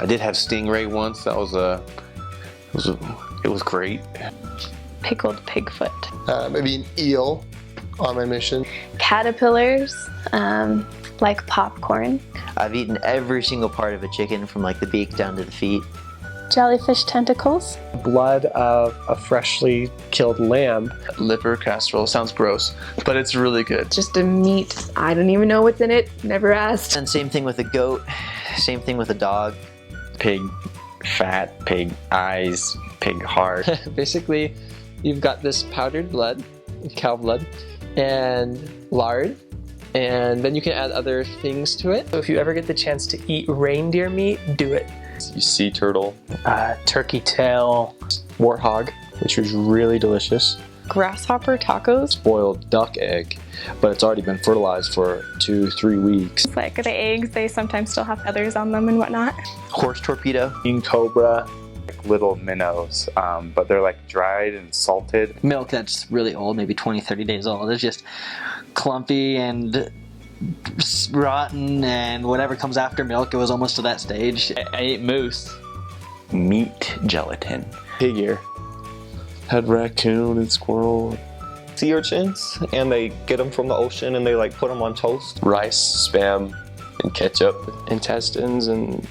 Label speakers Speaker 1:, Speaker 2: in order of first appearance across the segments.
Speaker 1: did have stingray once. That was it was great.
Speaker 2: Pickled pigfoot.
Speaker 3: Maybe an eel on my mission.
Speaker 2: Caterpillars, like popcorn.
Speaker 4: I've eaten every single part of a chicken from like the beak down to the feet.
Speaker 2: Jellyfish tentacles.
Speaker 5: Blood of a freshly killed lamb.
Speaker 6: Liver casserole. Sounds gross, but it's really good.
Speaker 7: Just a meat. I don't even know what's in it. Never asked.
Speaker 4: And same thing with a goat. Same thing with a dog.
Speaker 8: Pig fat, pig eyes, pig heart.
Speaker 5: Basically, you've got this powdered blood, cow blood, and lard, and then you can add other things to it. So if you ever get the chance to eat reindeer meat, do it.
Speaker 8: Sea turtle.
Speaker 5: Turkey tail. Warthog, which was really delicious.
Speaker 2: Grasshopper tacos.
Speaker 9: Boiled duck egg, but it's already been fertilized for 2-3 weeks.
Speaker 2: It's like the eggs, they sometimes still have feathers on them and whatnot.
Speaker 4: Horse torpedo.
Speaker 10: King cobra. Little minnows, but they're like dried and salted.
Speaker 4: Milk that's really old, maybe 20-30 days old. It's just clumpy and rotten, and whatever comes after milk, it was almost to that stage.
Speaker 6: I ate moose.
Speaker 10: Meat gelatin.
Speaker 9: Pig ear. Had raccoon and squirrel.
Speaker 3: Sea urchins, and they get them from the ocean and they like put them on toast.
Speaker 9: Rice, spam, and ketchup. Intestines and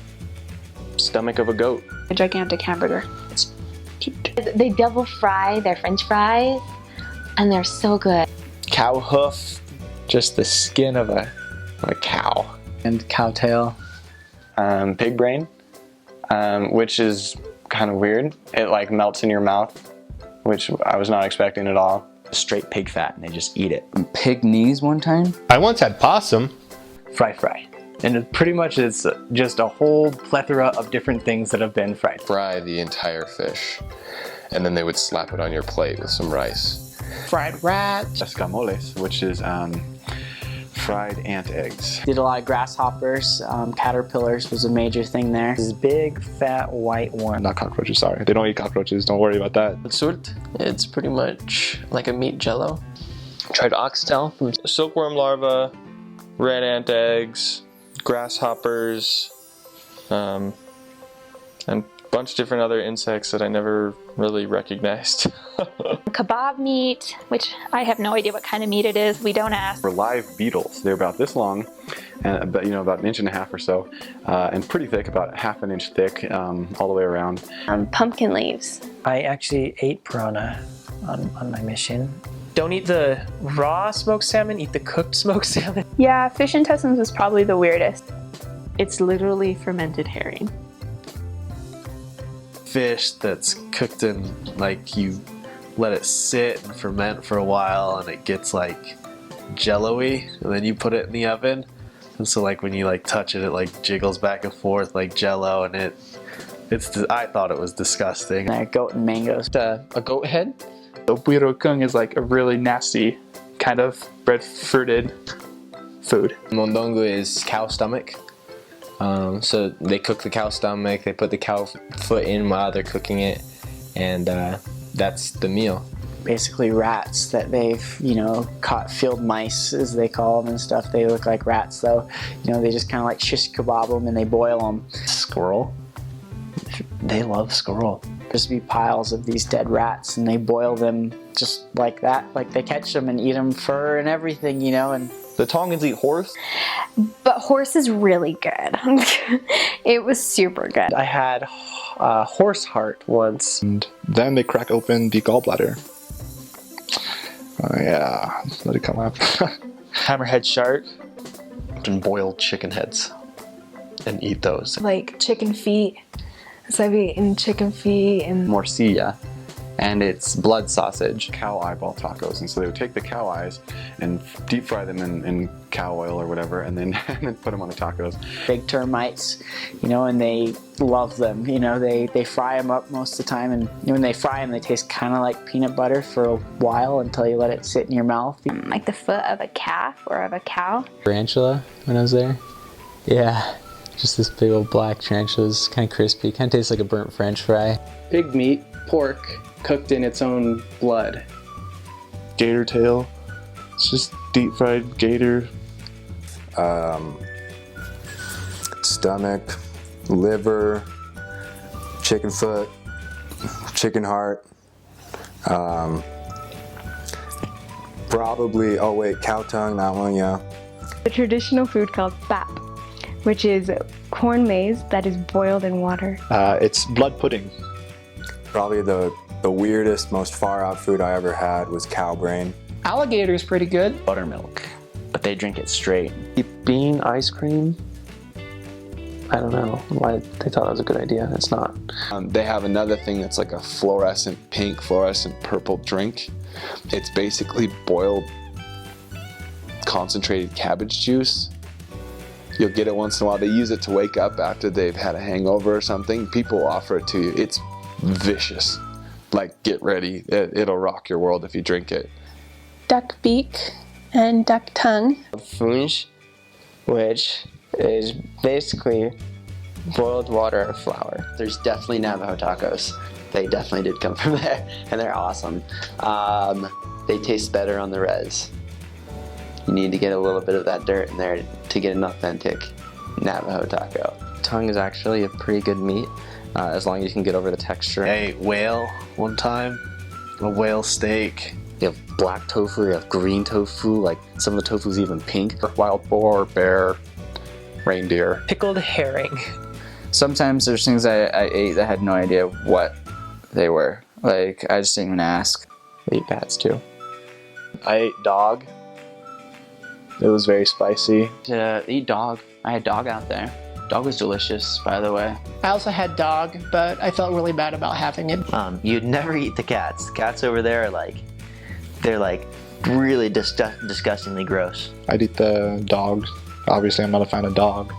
Speaker 9: stomach of a goat.
Speaker 2: A gigantic hamburger.
Speaker 11: They double fry their french fries, and they're so good.
Speaker 3: Cow hoof.
Speaker 5: Just the skin of a cow.
Speaker 8: And cow tail. Pig brain, which is kind of weird. It like melts in your mouth, which I was not expecting at all.
Speaker 4: Straight pig fat, and they just eat it.
Speaker 8: Pig knees one time.
Speaker 1: I once had possum.
Speaker 6: Fry. And pretty much it's just a whole plethora of different things that have been fried.
Speaker 9: Fry the entire fish, and then they would slap it on your plate with some rice.
Speaker 5: Fried rat.
Speaker 10: Escamoles, which is fried ant eggs.
Speaker 4: Did a lot of grasshoppers. Caterpillars was a major thing there.
Speaker 8: This big fat white one.
Speaker 9: Not cockroaches, sorry. They don't eat cockroaches, don't worry about that.
Speaker 5: Surt. It's pretty much like a meat jello.
Speaker 3: Tried oxtail from silkworm larva, red ant eggs, grasshoppers, and a bunch of different other insects that I never really recognized.
Speaker 2: Kebab meat, which I have no idea what kind of meat it is. We don't ask.
Speaker 10: For live beetles, they're about this long, and about 1.5 inches or so, and pretty thick, about 1/2 inch thick, all the way around.
Speaker 2: Pumpkin leaves.
Speaker 4: I actually ate piranha on my mission.
Speaker 5: Don't eat the raw smoked salmon, eat the cooked smoked salmon.
Speaker 2: Yeah, fish intestines was probably the weirdest.
Speaker 7: It's literally fermented herring.
Speaker 6: Fish that's cooked in, like, you let it sit and ferment for a while and it gets like jello-y, and then you put it in the oven, and so like when you like touch it, it like jiggles back and forth like jello, and I thought it was disgusting.
Speaker 4: Goat and mangoes.
Speaker 5: A goat head.
Speaker 12: The birokung is like a really nasty kind of breadfruited food.
Speaker 3: Mondongo is cow stomach. So they cook the cow stomach, they put the cow foot in while they're cooking it, and that's the meal.
Speaker 4: Basically rats that they've, caught field mice, as they call them and stuff. They look like rats though. They just kind of like shish kebab them and they boil them. Squirrel. They love squirrel. There's be piles of these dead rats and they boil them just like that. Like they catch them and eat them fur and everything, and
Speaker 3: The Tongans eat horse.
Speaker 2: But horse is really good. It was super good.
Speaker 5: I had horse heart once.
Speaker 9: And then they crack open the gallbladder. Yeah, let it come up.
Speaker 6: Hammerhead shark and boiled chicken heads and eat those.
Speaker 7: Like chicken feet. So I've eaten chicken feet and
Speaker 10: Morcilla, and it's blood sausage. Cow eyeball tacos, and so they would take the cow eyes and deep fry them in cow oil or whatever, and then put them on the tacos.
Speaker 4: Big termites, and they love them. They fry them up most of the time, and when they fry them, they taste kind of like peanut butter for a while until you let it sit in your mouth.
Speaker 2: Like the foot of a calf or of a cow.
Speaker 8: Tarantula when I was there. Yeah. Just this big old black tarantula. It's kind of crispy. Kind of tastes like a burnt French fry.
Speaker 5: Pig meat, pork, cooked in its own blood.
Speaker 9: Gator tail. It's just deep fried gator.
Speaker 13: Stomach, liver, chicken foot, chicken heart, probably, oh wait, cow tongue, that one, yeah.
Speaker 7: A traditional food called bap, which is corn maize that is boiled in water.
Speaker 14: It's blood pudding.
Speaker 13: Probably the weirdest, most far out food I ever had was cow brain.
Speaker 5: Alligator's pretty good.
Speaker 4: Buttermilk, but they drink it straight.
Speaker 9: Bean ice cream. I don't know why they thought that was a good idea. It's not.
Speaker 1: They have another thing that's like a fluorescent pink, fluorescent purple drink. It's basically boiled concentrated cabbage juice. You'll get it once in a while. They use it to wake up after they've had a hangover or something. People offer it to you. It's vicious. Like, get ready. It'll rock your world if you drink it.
Speaker 15: Duck beak and duck tongue.
Speaker 5: Funge, which is basically boiled water and flour.
Speaker 4: There's definitely Navajo tacos. They definitely did come from there, and they're awesome. They taste better on the res. You need to get a little bit of that dirt in there to get an authentic Navajo taco.
Speaker 9: Tongue is actually a pretty good meat, as long as you can get over the texture.
Speaker 6: I ate whale one time, a whale steak.
Speaker 8: You have black tofu, you have green tofu, like some of the tofu's even pink.
Speaker 1: Wild boar, bear, reindeer.
Speaker 5: Pickled herring.
Speaker 4: Sometimes there's things I ate that I had no idea what they were. Like, I just didn't even ask.
Speaker 9: I eat bats too.
Speaker 14: I ate dog. It was very spicy.
Speaker 4: Eat dog. I had dog out there. Dog was delicious, by the way.
Speaker 5: I also had dog, but I felt really bad about having it.
Speaker 16: You'd never eat the cats. Cats over there are like, they're like really disgustingly gross.
Speaker 14: I'd eat the dog. Obviously, I'm not a fan of dog.